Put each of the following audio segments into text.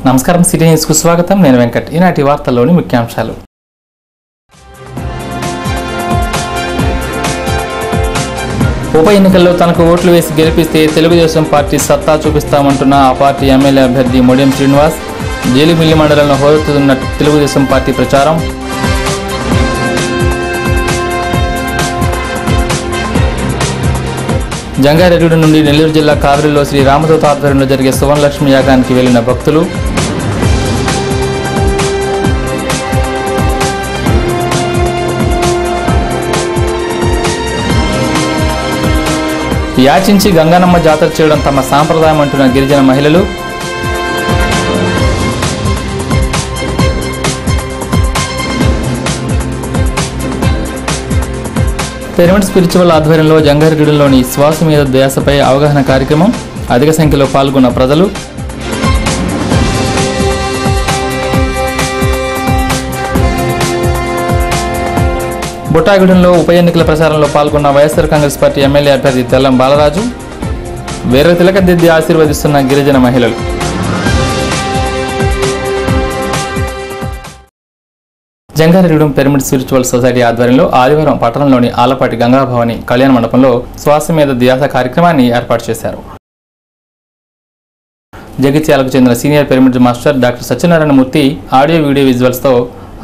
నమస్కారం, సిటీ న్యూస్కు స్వాగతం. నేను వెంకట్. ఈనాటి వార్తల్లోని ముఖ్యాంశాలు. ఉప ఎన్నికల్లో తనకు ఓట్లు వేసి గెలిపిస్తే తెలుగుదేశం పార్టీ సత్తా చూపిస్తామంటున్న ఆ పార్టీ ఎమ్మెల్యే అభ్యర్థి మొడియం శ్రీనివాస్. జీలిమిల్లి మండలంలో హోరెత్తుతున్న తెలుగుదేశం పార్టీ ప్రచారం. జంగారెడ్డి నుండి నెల్లూరు జిల్లా కావిరిలో శ్రీ రామదూత ఆధ్వర్యంలో జరిగే సువర్ణలక్ష్మి యాగానికి వెళ్లిన భక్తులు. యాచించి గంగానమ్మ జాతర చేయడం తమ సాంప్రదాయం అంటున్న గిరిజన మహిళలు. పిరమిడ్ స్పిరిచువల్ ఆధ్వర్యంలో జంగారెడ్డిలోని శ్వాస మీద ధ్యాసపై అవగాహన కార్యక్రమం. అధిక సంఖ్యలో పాల్గొన్న ప్రజలు. బుట్టాగూడెంలో ఉప ఎన్నికల ప్రచారంలో పాల్గొన్న వైఎస్ఆర్ కాంగ్రెస్ పార్టీ ఎమ్మెల్యే అభ్యర్థి తెల్లం బాలరాజు. వేరే తిలకదిద్ది ఆశీర్వదిస్తున్న గిరిజన మహిళలు. జంగారెడ్డి పిరమిడ్ స్పిరిచువల్ సొసైటీ ఆధ్వర్యంలో ఆదివారం పట్టణంలోని ఆలపాటి గంగాభవాని కళ్యాణ మండపంలో శ్వాస మీద ధ్యాస కార్యక్రమాన్ని ఏర్పాటు చేశారు. జగిత్యాలకు చెందిన senior pyramid master doctor Satyanarayanamurthy audio video విజువల్స్తో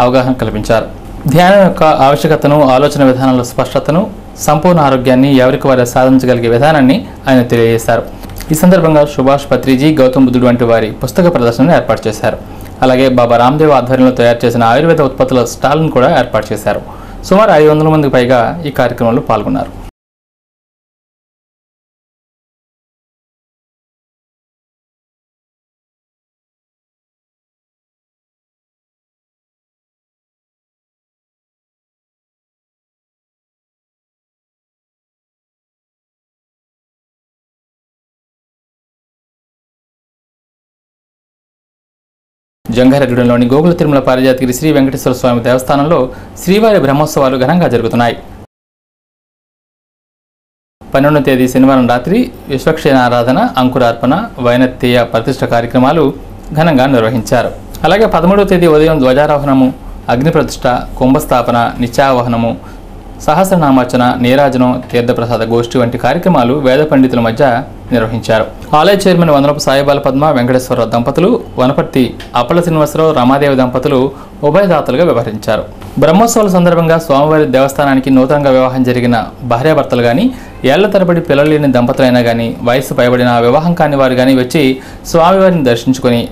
అవగాహన కల్పించారు. ధ్యానం యొక్క ఆవశ్యకతను, ఆలోచన విధానంలో స్పష్టతను, సంపూర్ణ ఆరోగ్యాన్ని ఎవరికి వారు సాధించగలిగే విధానాన్ని ఆయన తెలియజేశారు. ఈ సందర్భంగా సుభాష్ పత్రిజీ, గౌతమ్ బుద్ధుడు వంటి వారి పుస్తక ప్రదర్శనను ఏర్పాటు చేశారు. అలాగే బాబా రామ్దేవ్ ఆధ్వర్యంలో తయారు చేసిన ఆయుర్వేద ఉత్పత్తుల స్టాల్ను కూడా ఏర్పాటు చేశారు. సుమారు 500 మందికి పైగా ఈ కార్యక్రమంలో పాల్గొన్నారు. జంగారెడ్డిలోని గోకుల తిరుమల పారిజాతగిరి శ్రీ వెంకటేశ్వర స్వామి దేవస్థానంలో శ్రీవారి బ్రహ్మోత్సవాలు ఘనంగా జరుగుతున్నాయి. 12వ తేదీ శనివారం రాత్రి విశ్వక్షేణ ఆరాధన, అంకురార్పణ, వైనత్తేయ ప్రతిష్ఠ కార్యక్రమాలు ఘనంగా నిర్వహించారు. అలాగే 13వ తేదీ ఉదయం ధ్వజారోహణము, అగ్ని ప్రతిష్ఠ, కుంభస్థాపన, నిత్యావహనము, సహస్రనామార్చన, నీరాజనం, తీర్థప్రసాద గోష్ఠి వంటి కార్యక్రమాలు వేద పండితుల మధ్య నిర్వహించారు. ఆలయ చైర్మన్ వనరపు సాయిబాల పద్మ, వెంకటేశ్వరరావు దంపతులు, వనపర్తి అప్పల శ్రీనివాసరావు, రమాదేవి దంపతులు ఉభయదాతలుగా వ్యవహరించారు. బ్రహ్మోత్సవాల సందర్భంగా స్వామివారి దేవస్థానానికి నూతనంగా వివాహం జరిగిన భార్యాభర్తలు కానీ, ఏళ్ల తరబడి పిల్లలు లేని దంపతులైనా కానీ, వయసు పైబడిన వివాహం కాని వారు కానీ వచ్చి స్వామివారిని దర్శించుకొని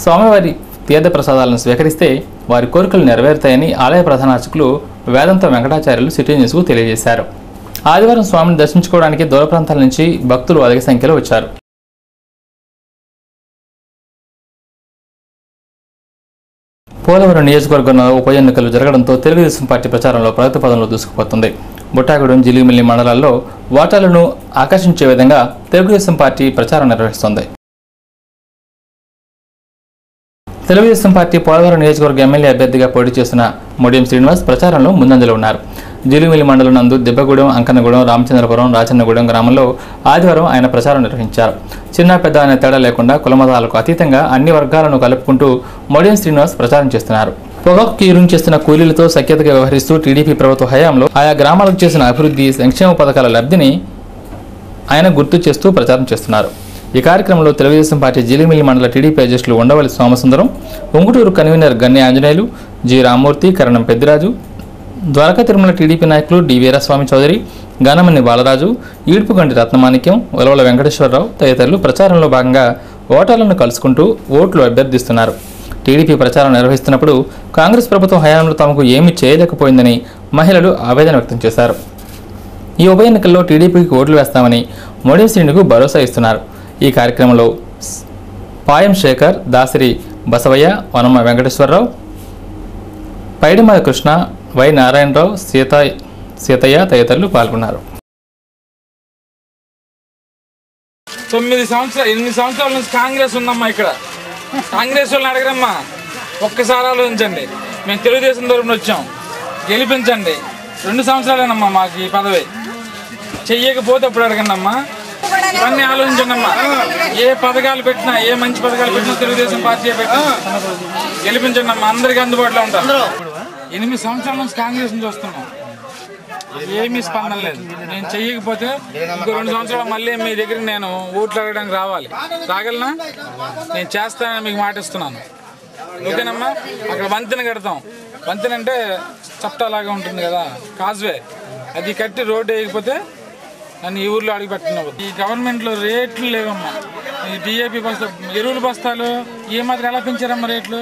స్వామివారి తీర్థ ప్రసాదాలను స్వీకరిస్తే వారి కోరికలు నెరవేరుతాయని ఆలయ ప్రధాన అర్చకులు వేదాంత వెంకటాచార్యులు సిటీ న్యూస్కు తెలియజేశారు. ఆదివారం స్వామిని దర్శించుకోవడానికి దూర ప్రాంతాల నుంచి భక్తులు అధిక సంఖ్యలో వచ్చారు. పోలవరం నియోజకవర్గంలో ఉప ఎన్నికలు జరగడంతో తెలుగుదేశం పార్టీ ప్రచారంలో ప్రగతి పదంలో దూసుకుపోతుంది. బుట్టాగూడెం, జీలిమిల్లి మండలాల్లో ఓటర్లను ఆకర్షించే విధంగా తెలుగుదేశం పార్టీ ప్రచారం నిర్వహిస్తోంది. తెలుగుదేశం పార్టీ పోలవరం నియోజకవర్గ ఎమ్మెల్యే అభ్యర్థిగా పోటీ చేసిన మొడియం శ్రీనివాస్ ప్రచారంలో ముందంజలో ఉన్నారు. జీలిమిల్లి మండలం నందు దిబ్బగూడెం, అంకన్నగూడెం, రామచంద్రపురం, రాచన్నగూడెం గ్రామంలో ఆదివారం ఆయన ప్రచారం నిర్వహించారు. చిన్న పెద్ద అనే తేడా లేకుండా కులమతాలకు అతీతంగా అన్ని వర్గాలను కలుపుకుంటూ మొడియం శ్రీనివాస్ ప్రచారం చేస్తున్నారు. పొగాకు కీరుని చేస్తున్న కూలీలతో సఖ్యతగా వ్యవహరిస్తూ టీడీపీ ప్రభుత్వ హయాంలో ఆయా గ్రామాలకు చేసిన అభివృద్ధి, సంక్షేమ పథకాల లబ్ధిని ఆయన గుర్తు చేస్తూ ప్రచారం చేస్తున్నారు. ఈ కార్యక్రమంలో తెలుగుదేశం పార్టీ జీలిమిల్లి మండల టీడీపీ అధ్యక్షులు ఉండవల్లి సోమసుందరం, ఉంగుటూరు కన్వీనర్ గన్నె ఆంజనేయులు, జి రామ్మూర్తి, కరణం పెద్దిరాజు, ద్వారకా తిరుమల టీడీపీ నాయకులు డి వీరస్వామి చౌదరి, గానమన్ని బాలరాజు, ఈడ్పుగంటి రత్నమాణిక్యం, ఉలవల వెంకటేశ్వరరావు తదితరులు ప్రచారంలో భాగంగా ఓటర్లను కలుసుకుంటూ ఓట్లు అభ్యర్థిస్తున్నారు. టీడీపీ ప్రచారం నిర్వహిస్తున్నప్పుడు కాంగ్రెస్ ప్రభుత్వం హయాంలో తమకు ఏమీ చేయలేకపోయిందని మహిళలు ఆవేదన వ్యక్తం చేశారు. ఈ ఉప ఎన్నికల్లో టీడీపీకి ఓట్లు వేస్తామని మొడియం శ్రీనికు భరోసా ఇస్తున్నారు. ఈ కార్యక్రమంలో పాయం శేఖర్, దాసరి బసవయ్య, వనమ్మ వెంకటేశ్వరరావు, పైడిమల కృష్ణ, వై నారాయణరావు, సీతయ్య తదితరులు పాల్గొన్నారు. 8 సంవత్సరాల నుంచి కాంగ్రెస్ ఉందమ్మా. ఇక్కడ కాంగ్రెస్ వాళ్ళని అడగరమ్మా, ఒక్కసారి ఆలోచించండి. మేము తెలుగుదేశం తరపున వచ్చాం, గెలిపించండి. 2 సంవత్సరాలేనమ్మా మాకు ఈ పదవి. చెయ్యకపోతే అప్పుడు అడగండి అమ్మా. ఇవన్నీ ఆలోచించండి అమ్మా. ఏ పథకాలు పెట్టినా, ఏ మంచి పథకాలు పెట్టినా తెలుగుదేశం పార్టీ పెట్టినా గెలిపించండి అమ్మా. అందరికీ అందుబాటులో ఉంటాం. 8 సంవత్సరాల నుంచి కాంగ్రెస్ నుంచి వస్తున్నాం, ఏమీ స్పందన లేదు. నేను చెయ్యకపోతే ఇంకో 2 సంవత్సరాలు మళ్ళీ మీ దగ్గర నేను ఓట్లు అడగడానికి రావాలి. రాగలనా? నేను చేస్తానని మీకు మాట ఇస్తున్నాను. ఓకేనమ్మా? అక్కడ వంతెన కడతాం. వంతెన అంటే చప్టాలాగా ఉంటుంది కదా, కాజ్వే, అది కట్టి రోడ్డు వేయకపోతే నన్ను ఈ ఊర్లో అడిగి పెట్టినావు. ఈ గవర్నమెంట్లో రేట్లు లేవమ్మా. ఈ డిఏపి బస్తా, ఎరువుల బస్తాలు ఏ మాత్రం ఎలా పెంచారమ్మా రేట్లు?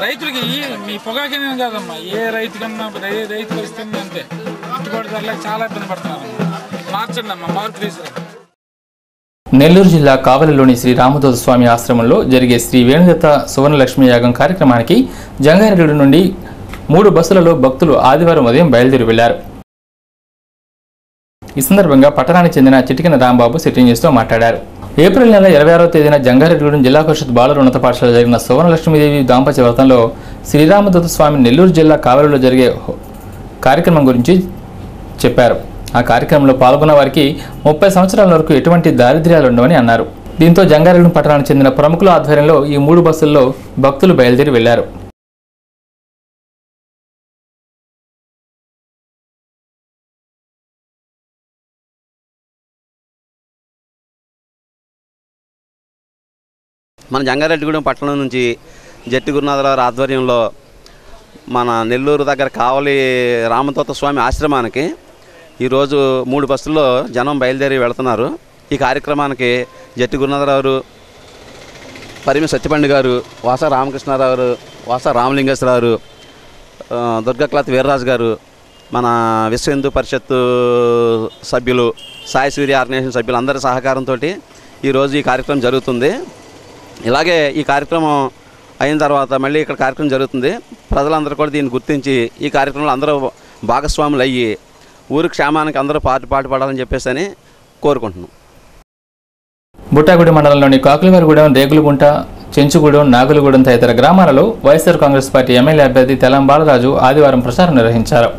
రైతులకి మీ పొగాకినే కాదమ్మా, ఏ రైతు కన్నా రైతు పరిస్థితి అంతే. గిట్టుబాటు ధరలకు చాలా ఇబ్బంది పడుతున్నారు. మార్చండి అమ్మా, మార్పు తీసుకురండి. నెల్లూరు జిల్లా కావలిలోని శ్రీ రామదూత స్వామి ఆశ్రమంలో జరిగే శ్రీ వేణుదత్త సువర్ణలక్ష్మి యాగం కార్యక్రమానికి జంగారెడ్డి నుండి 3 బస్సులలో భక్తులు ఆదివారం ఉదయం బయలుదేరి వెళ్లారు. ఈ సందర్భంగా పట్టణానికి చెందిన చిటికిన రాంబాబు సిటీ న్యూస్తో మాట్లాడారు. ఏప్రిల్ నెల 26వ తేదీన జంగారెడ్డిగూడెం జిల్లా పరిషత్ బాలుర ఉన్నత పాఠశాల జరిగిన సువర్ణలక్ష్మీదేవి దాంపత్య వ్రతంలో శ్రీరామదత్త స్వామి నెల్లూరు జిల్లా కావలిలో జరిగే కార్యక్రమం గురించి చెప్పారు. ఆ కార్యక్రమంలో పాల్గొన్న వారికి 30 సంవత్సరాల వరకు ఎటువంటి దారిద్ర్యాలు ఉండవని అన్నారు. దీంతో జంగారెడ్డి పట్టణానికి చెందిన ప్రముఖుల ఆధ్వర్యంలో ఈ 3 బస్సుల్లో భక్తులు బయలుదేరి వెళ్లారు. మన జంగారెడ్డిగూడెం పట్టణం నుంచి జట్టి గురునాథరావు ఆధ్వర్యంలో మన నెల్లూరు దగ్గర కావలి రామదత్త స్వామి ఆశ్రమానికి ఈరోజు 3 బస్సుల్లో జనం బయలుదేరి వెళుతున్నారు. ఈ కార్యక్రమానికి జట్టి గురునాథరావు, పరిమి సత్యపండి గారు, వాస రామకృష్ణారావు, వాస రామలింగేశ్వరరావు, దుర్గక్లాత్ వీర్రాజు గారు, మన విశ్వ హిందూ పరిషత్తు సభ్యులు, సాయి సూర్య ఆర్గనైజేషన్ సభ్యులు అందరి సహకారంతో ఈరోజు ఈ కార్యక్రమం జరుగుతుంది. ఇలాగే ఈ కార్యక్రమం అయిన తర్వాత మళ్ళీ ఇక్కడ కార్యక్రమం జరుగుతుంది. ప్రజలందరూ కూడా దీన్ని గుర్తించి ఈ కార్యక్రమంలో అందరూ భాగస్వాములు అయ్యి ఊరి క్షేమానికి అందరూ పాటుపడాలని చెప్పేసి కోరుకుంటున్నాం. బుట్టాగూడెం మండలంలోని కాకులవారిగూడెం, రేగులగుంట, చెంచుగూడెం, నాగులగూడెం తదితర గ్రామాలలో వైఎస్ఆర్ కాంగ్రెస్ పార్టీ ఎమ్మెల్యే అభ్యర్థి తెల్లం బాలరాజు ఆదివారం ప్రచారం నిర్వహించారు.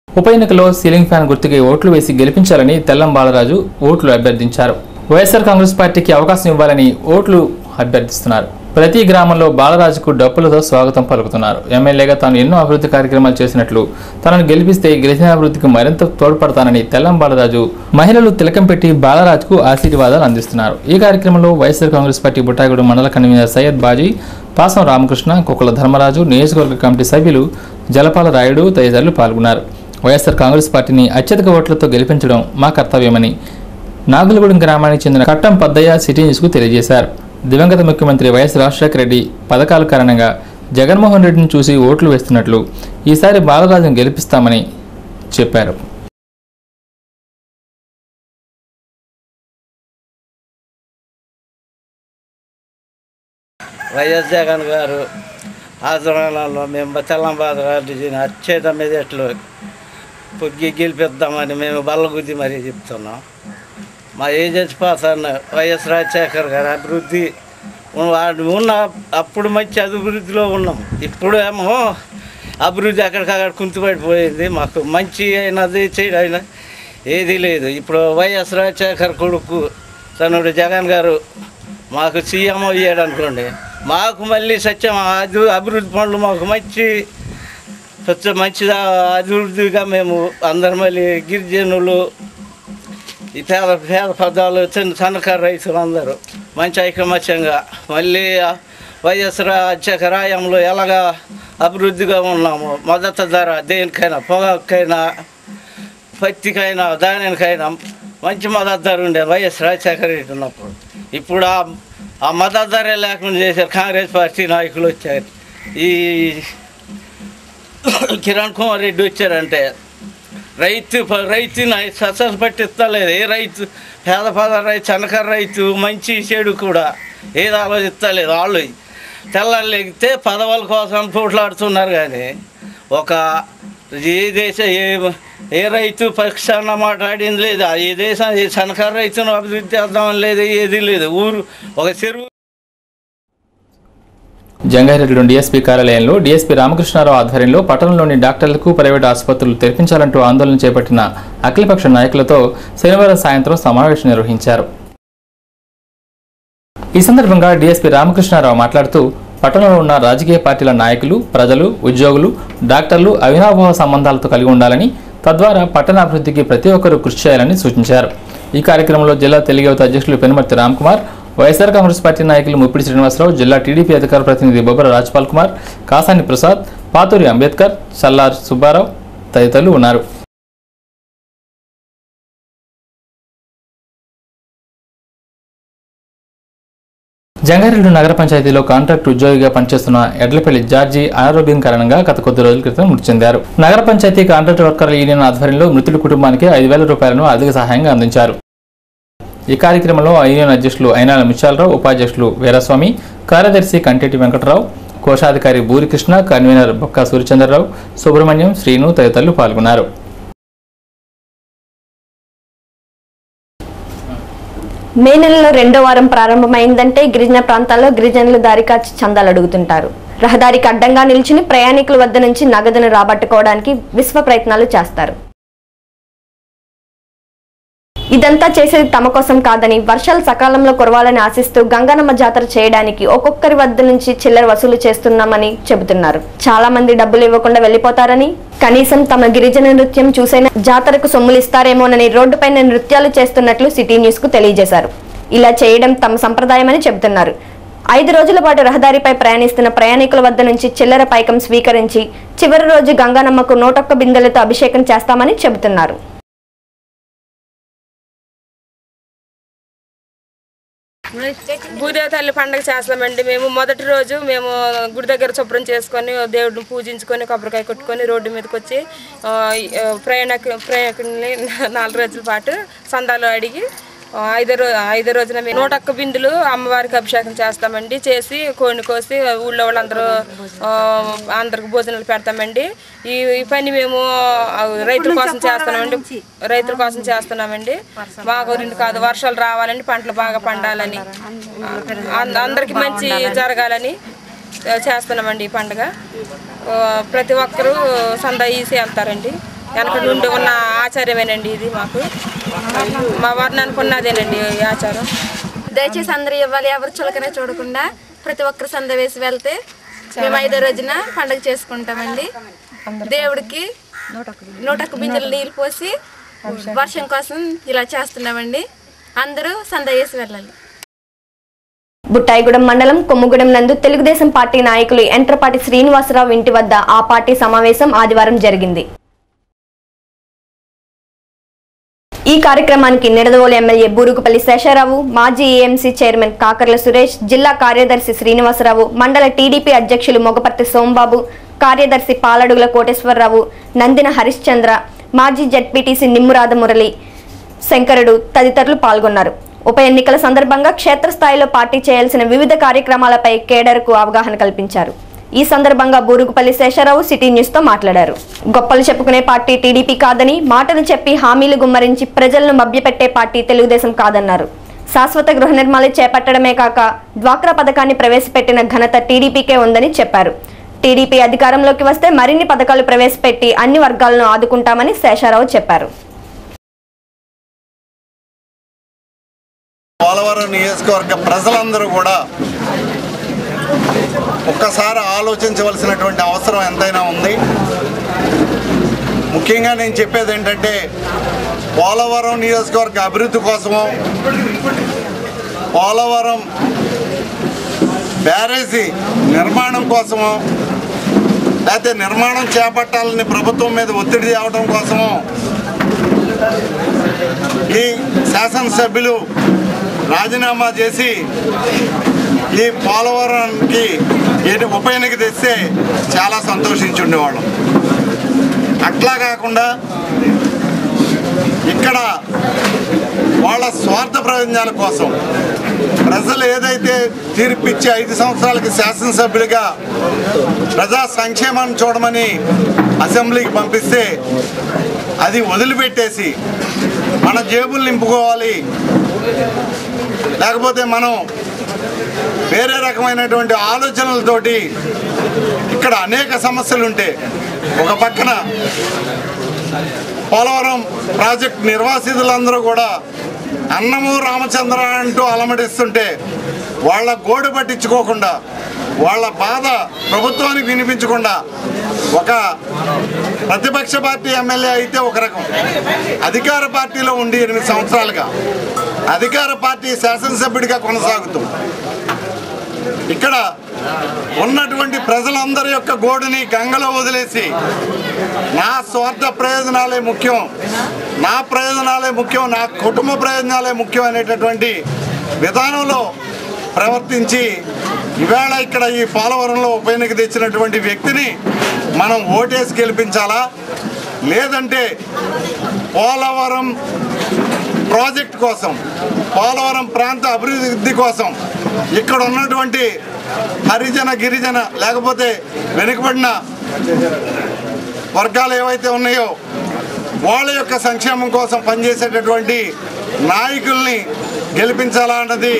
ఉప ఎన్నికలో సీలింగ్ ఫ్యాన్ గుర్తుకి ఓట్లు వేసి గెలిపించాలని తెల్లం బాలరాజు ఓట్లు అభ్యర్థించారు. వైఎస్ఆర్ కాంగ్రెస్ పార్టీకి అవకాశం ఇవ్వాలని ఓట్లు అభ్యర్థిస్తున్నారు. ప్రతి గ్రామంలో బాలరాజుకు డప్పులతో స్వాగతం పలుకుతున్నారు. ఎమ్మెల్యేగా తాను ఎన్నో అభివృద్ధి కార్యక్రమాలు చేసినట్లు, తనను గెలిపిస్తే గెలిచిన అభివృద్ధికి మరింత తోడ్పడతానని తెల్లం బాలరాజు మహిళలు తిలకం పెట్టి బాలరాజుకు ఆశీర్వాదాలు అందిస్తున్నారు. ఈ కార్యక్రమంలో వైఎస్ఆర్ కాంగ్రెస్ పార్టీ బుట్టాగూడెం మండల కన్వీనర్ సయ్యద్ బాజీ, పాసం రామకృష్ణ, కుక్కల ధర్మరాజు, నియోజకవర్గ కమిటీ సభ్యులు జలపాల రాయుడు తదితరులు పాల్గొన్నారు. వైఎస్ఆర్ కాంగ్రెస్ పార్టీని అత్యధిక ఓట్లతో గెలిపించడం మా కర్తవ్యమని నాగులగూడెం గ్రామానికి చెందిన కట్టం పద్దయ్య సిటీ న్యూస్కు తెలియజేశారు. దివంగత ముఖ్యమంత్రి వైఎస్ రాజశేఖర రెడ్డి పథకాల కారణంగా జగన్మోహన్ రెడ్డిని చూసి ఓట్లు వేస్తున్నట్లు ఈసారి బాలరాజును గెలిపిస్తామని చెప్పారు. వైఎస్ జగన్ గారు ఆధ్వర్యంలో మేము తెల్లం బాలరాజుని అత్యేత మెజార్టీలో గెలిపిద్దామని మేము బల్లగుద్ది మరీ చెప్తున్నాం. మా ఏజెన్సీ పర్సన్ వైఎస్ రాజశేఖర్ గారు అభివృద్ధి ఉన్న అప్పుడు మంచి అభివృద్ధిలో ఉన్నాం. ఇప్పుడు ఏమో అభివృద్ధి అక్కడికక్కడ కుంటుపడిపోయింది. మాకు మంచి అయినది చేయడం ఏదీ లేదు. ఇప్పుడు వైఎస్ రాజశేఖర్ కొడుకు తనుడు జగన్ గారు మాకు సీఎం అయ్యాడు అనుకోండి, మాకు మళ్ళీ సత్యం అభివృద్ధి పనులు మాకు మంచిగా అభివృద్ధిగా మేము అందరం మళ్ళీ గిరిజనులు, ఈ పేద పదాలు, సన్నకారు రైతులు అందరూ మంచి ఐకమత్యంగా మళ్ళీ వైఎస్ రాజశేఖర హయాంలో ఎలాగా అభివృద్ధిగా ఉన్నాము. మద్దతు ధర దేనికైనా, పొగాకైనా, పత్తికైనా, ధాన్యానికైనా మంచి మద్దతు ధర ఉండేది వైఎస్ రాజశేఖర రెడ్డి ఉన్నప్పుడు. ఇప్పుడు ఆ మద్దతు ధర లేకుండా చేశారు కాంగ్రెస్ పార్టీ నాయకులు వచ్చారు. ఈ కిరణ్ కుమార్ రెడ్డి వచ్చారంటే రైతుని ససలు పట్టిస్తలేదు. ఏ రైతు పేద రైతు, సన్నకారు రైతు మంచి చెడు కూడా ఏది ఆలోచిస్తలేదు. వాళ్ళు తెల్లారు లెగితే పదవుల కోసం పోట్లాడుతున్నారు. కానీ ఏ రైతు పక్షాన మాట్లాడింది లేదు. ఏ దేశం సన్నకారు రైతును అభివృద్ధి చేద్దామని లేదు, ఏది లేదు. ఒక చెరువు జంగారెడ్డిలోని డీఎస్పీ కార్యాలయంలో డీఎస్పీ రామకృష్ణారావు ఆధ్వర్యంలో పట్టణంలోని డాక్టర్లకు ప్రైవేటు ఆసుపత్రులు తెరిపించాలంటూ ఆందోళన చేపట్టిన అఖిలపక్ష నాయకులతో శనివారం సాయంత్రం సమావేశం నిర్వహించారు. ఈ సందర్భంగా డీఎస్పీ రామకృష్ణారావు మాట్లాడుతూ పట్టణంలో ఉన్న రాజకీయ పార్టీల నాయకులు, ప్రజలు, ఉద్యోగులు, డాక్టర్లు అవినాభావ సంబంధాలతో కలిగి ఉండాలని, తద్వారా పట్టణ అభివృద్ధికి ప్రతి ఒక్కరూ కృషి చేయాలని సూచించారు. ఈ కార్యక్రమంలో జిల్లా తెలుగు యువత అధ్యక్షులు పెనుమర్తి రామ్కుమార్, వైఎస్ఆర్ కాంగ్రెస్ పార్టీ నాయకులు ముప్పిడి శ్రీనివాసరావు, జిల్లా టీడీపీ అధికార ప్రతినిధి బొబ్బర రాజ్పాల్ కుమార్, కాసాని ప్రసాద్, పాతూరి అంబేద్కర్, చల్లార్ సుబ్బారావు తదితరులు ఉన్నారు. జంగారెడ్డి నగర పంచాయతీలో కాంట్రాక్ట్ ఉద్యోగిగా పనిచేస్తున్న ఎడ్లపల్లి జార్జి అనారోగ్యం కారణంగా గత కొద్ది రోజుల క్రితం మృతి చెందారు. నగర పంచాయతీ కాంట్రాక్ట్ వర్కర్ల యూనియన్ ఆధ్వర్యంలో మృతుడి కుటుంబానికి 5,000 రూపాయలను ఆర్థిక సహాయంగా అందించారు. ఈ కార్యక్రమంలో యూనియన్ అధ్యక్షులు అయినాల మిషాలరావు, ఉపాధ్యక్షులు వీరస్వామి, కార్యదర్శి కంటేటి వెంకటరావు, కోశాధికారి బూరికృష్ణ, కన్వీనర్ బొక్క సూర్యచంద్రరావు, సుబ్రహ్మణ్యం, శ్రీను తదితరులు పాల్గొన్నారు. మే నెలలో 2వ వారం ప్రారంభమైందంటే గిరిజన ప్రాంతాల్లో గిరిజనులు దారి కాచి చందాలు అడుగుతుంటారు. రహదారికి అడ్డంగా నిల్చుని ప్రయాణికుల వద్ద నుంచి నగదును రాబట్టుకోవడానికి విశ్వ ప్రయత్నాలు చేస్తారు. ఇదంతా చేసేది తమ కోసం కాదని, వర్షాలు సకాలంలో కురవాలని ఆశిస్తూ గంగానమ్మ జాతర చేయడానికి ఒక్కొక్కరి వద్ద నుంచి చిల్లర వసూలు చేస్తున్నామని చెబుతున్నారు. చాలా మంది డబ్బులు ఇవ్వకుండా వెళ్లిపోతారని, కనీసం తమ గిరిజన నృత్యం చూసైనా జాతరకు సొమ్ములు ఇస్తారేమోనని రోడ్డుపైన నృత్యాలు చేస్తున్నట్లు సిటీ న్యూస్ కు తెలియజేశారు. ఇలా చేయడం తమ సంప్రదాయమని చెబుతున్నారు. 5 రోజుల పాటు రహదారిపై ప్రయాణిస్తున్న ప్రయాణికుల వద్ద నుంచి చిల్లర పైకం స్వీకరించి చివరి రోజు గంగానమ్మకు 101 బిందెలతో అభిషేకం చేస్తామని చెబుతున్నారు. భూదేవి తల్లి పండుగ చేస్తామండి. మేము మొదటి రోజు మేము గుడి దగ్గర శుభ్రం చేసుకొని దేవుడిని పూజించుకొని కొబ్బరికాయ కొట్టుకొని రోడ్డు మీదకి వచ్చి ప్రయాణికుల్ని 4 రోజుల పాటు సందాలు అడిగి 5వ రోజున మేము 101 బిందులు అమ్మవారికి అభిషేకం చేస్తామండి. చేసి కోడిని కోసి ఊళ్ళో వాళ్ళందరూ అందరికి భోజనాలు పెడతామండి. ఈ పని మేము రైతుల కోసం చేస్తున్నామండి. మాకు కాదు, వర్షాలు రావాలని, పంటలు బాగా పండాలని, అందరికి మంచి జరగాలని చేస్తున్నామండి. ఈ పండుగ ప్రతి ఒక్కరూ సందా ఈసి వెళ్తారండి. వెనక నుండి ఉన్న ఆచారమేనండి ఇది. మాకు మా వర్ణానికి ఉన్నదేనండి ఈ ఆచారం. దయచేసి అందరూ ఇవ్వాలి, ఎవరు చులకనే చూడకుండా ప్రతి ఒక్కరు సంద వేసి వెళ్తే మేము 5వ రోజున పండుగ చేసుకుంటామండి. దేవుడికి 101 బిందెలు నీళ్ళు పోసి వర్షం కోసం ఇలా చేస్తున్నామండి. అందరూ సంద వేసి వెళ్ళాలి. బుట్టాయిగూడెం మండలం కొమ్ముగూడెం నందు తెలుగుదేశం పార్టీ నాయకులు ఎంట్రపాటి శ్రీనివాసరావు ఇంటి వద్ద ఆ పార్టీ సమావేశం ఆదివారం జరిగింది. ఈ కార్యక్రమానికి నిడదవోలు ఎమ్మెల్యే బూరుగుపల్లి శేషారావు, మాజీ ఏఎంసీ చైర్మన్ కాకర్ల సురేష్, జిల్లా కార్యదర్శి శ్రీనివాసరావు, మండల టీడీపీ అధ్యక్షులు మొగపర్తి సోంబాబు, కార్యదర్శి పాలడుగుల కోటేశ్వరరావు, నందిన హరిశ్చంద్ర, మాజీ జడ్పీటీసీ నిమ్మురాధ మురళి, శంకరుడు తదితరులు పాల్గొన్నారు. ఉప ఎన్నికల సందర్భంగా క్షేత్రస్థాయిలో పార్టీ చేయాల్సిన వివిధ కార్యక్రమాలపై కేడర్కు అవగాహన కల్పించారు. ఈ సందర్భంగా బూరుగుపల్లి శేషారావు సిటీ న్యూస్ తో మాట్లాడారు. గొప్పలు చెప్పుకునే పార్టీ టీడీపీ కాదని, మాటలు చెప్పి హామీలు గుమ్మరించి ప్రజలను మభ్యపెట్టే పార్టీ తెలుగుదేశం కాదన్నారు. శాశ్వత గృహ నిర్మాణాలు చేపట్టడమే కాక డ్వాక్రా పథకాన్ని ప్రవేశపెట్టిన ఘనత టీడీపీకే ఉందని చెప్పారు. టీడీపీ అధికారంలోకి వస్తే మరిన్ని పథకాలు ప్రవేశపెట్టి అన్ని వర్గాలను ఆదుకుంటామని శేషారావు చెప్పారు. పోలవరం నియోజకవర్గ ప్రజలందరూ కూడా ఒక్కసారి ఆలోచించవలసినటువంటి అవసరం ఎంతైనా ఉంది. ముఖ్యంగా నేను చెప్పేది ఏంటంటే, పోలవరం నియోజకవర్గ అభివృద్ధి కోసమో, పోలవరం బ్యారేజీ నిర్మాణం కోసమో, లేకపోతే నిర్మాణం చేపట్టాలని ప్రభుత్వం మీద ఒత్తిడి తేవడం కోసమో ఈ శాసనసభ్యులు రాజీనామా చేసి ఈ పోలవరానికి ఉప ఎన్నిక తెస్తే చాలా సంతోషించుండేవాళ్ళం. అట్లా కాకుండా ఇక్కడ వాళ్ళ స్వార్థ ప్రయోజనాల కోసం ప్రజలు ఏదైతే తీర్పిచ్చి 5 సంవత్సరాలకి శాసనసభ్యులుగా ప్రజా సంక్షేమాన్ని చూడమని అసెంబ్లీకి పంపిస్తే అది వదిలిపెట్టేసి మన జేబులు నింపుకోవాలి, లేకపోతే మనం వేరే రకమైనటువంటి ఆలోచనలతోటి ఇక్కడ అనేక సమస్యలు ఉంటే ఒక పక్కన పోలవరం ప్రాజెక్ట్ నిర్వాసితులందరూ కూడా అన్నము రామచంద్ర అంటూ అలమటిస్తుంటే వాళ్ళ గోడు పట్టించుకోకుండా వాళ్ళ బాధ ప్రభుత్వానికి వినిపించకుండా ఒక ప్రతిపక్ష పార్టీ ఎమ్మెల్యే అయితే ఒక రకం, అధికార పార్టీలో ఉండి 8 సంవత్సరాలుగా అధికార పార్టీ శాసనసభ్యుడిగా కొనసాగుతూ ఇక్కడ ఉన్నటువంటి ప్రజలందరి యొక్క గోడుని గంగలో వదిలేసి నా స్వార్థ ప్రయోజనాలే ముఖ్యం, నా ప్రయోజనాలే ముఖ్యం, నా కుటుంబ ప్రయోజనాలే ముఖ్యం అనేటటువంటి విధానంలో ప్రవర్తించి ఈవేళ ఇక్కడ ఈ పోలవరంలో ఉప ఎన్నిక తెచ్చినటువంటి వ్యక్తిని మనం ఓటేసి గెలిపించాలా, లేదంటే పోలవరం ప్రాజెక్ట్ కోసం, పోలవరం ప్రాంత అభివృద్ధి కోసం ఇక్కడ ఉన్నటువంటి హరిజన గిరిజన లేకపోతే వెనుకబడిన వర్గాలు ఏవైతే ఉన్నాయో వాళ్ళ యొక్క సంక్షేమం కోసం పనిచేసేటటువంటి నాయకుల్ని గెలిపించాలా అన్నది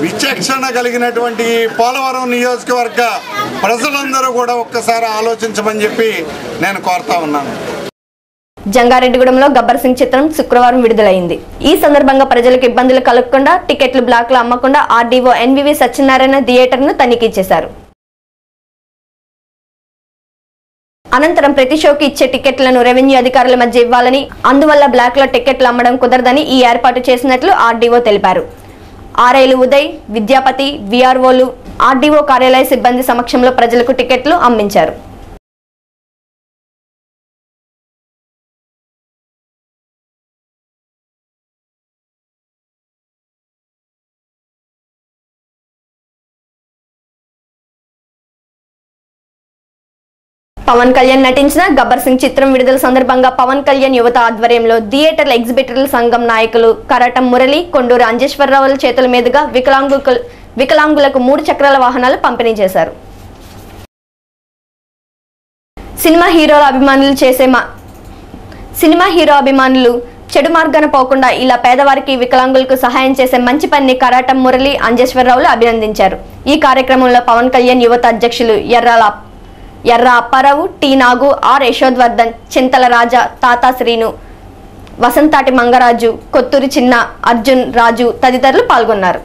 విచక్షణ కలిగినటువంటి పోలవరం నియోజకవర్గ ప్రజలందరూ కూడా ఒక్కసారి ఆలోచించమని చెప్పి నేను కోరుతా ఉన్నాను. జంగారెడ్డిగూడెంలో గబ్బర్ సింగ్ చిత్రం శుక్రవారం విడుదలైంది. ఈ సందర్భంగా ప్రజలకు ఇబ్బందులు కలగకుండా టికెట్లు బ్లాక్లో అమ్మకుండా ఆర్డీఓ ఎన్వివి సత్యనారాయణ థియేటర్ను తనిఖీ చేశారు. అనంతరం ప్రతి షోకి ఇచ్చే టికెట్లను రెవెన్యూ అధికారుల మధ్య ఇవ్వాలని, అందువల్ల బ్లాక్లో టికెట్లు అమ్మడం కుదరదని ఈ ఏర్పాటు చేసినట్లు ఆర్డీఓ తెలిపారు. ఆర్ఐలు ఉదయ్, విద్యాపతి, విఆర్ఓలు ఆర్డీఓ కార్యాలయ సిబ్బంది సమక్షంలో ప్రజలకు టికెట్లు అమ్మించారు. పవన్ కళ్యాణ్ నటించిన గబ్బర్ సింగ్ చిత్రం విడుదల సందర్భంగా పవన్ కళ్యాణ్ యువత ఆధ్వర్యంలో థియేటర్ల ఎగ్జిబిటర్ల సంఘం నాయకులు కరాటం మురళి, కొండూరు అంజేశ్వరరావుల చేతుల మీదుగా వికలాంగులకు 3 చక్రాల వాహనాలు పంపిణీ చేశారు. సినిమా హీరో అభిమానులు చెడు మార్గాన పోకుండా ఇలా పేదవారికి, వికలాంగులకు సహాయం చేసే మంచి పనిని కరాటం మురళి, అంజేశ్వరరావులు అభినందించారు. ఈ కార్యక్రమంలో పవన్ కళ్యాణ్ యువత అధ్యక్షులు ఎర్ర అప్పారావు, టి నాగు, ఆర్ యశోద్వర్ధన్, చింతల రాజా, తాతా శ్రీను, వసంతాటి మంగరాజు, కొత్తూరి చిన్న, అర్జున్ రాజు తదితరులు పాల్గొన్నారు.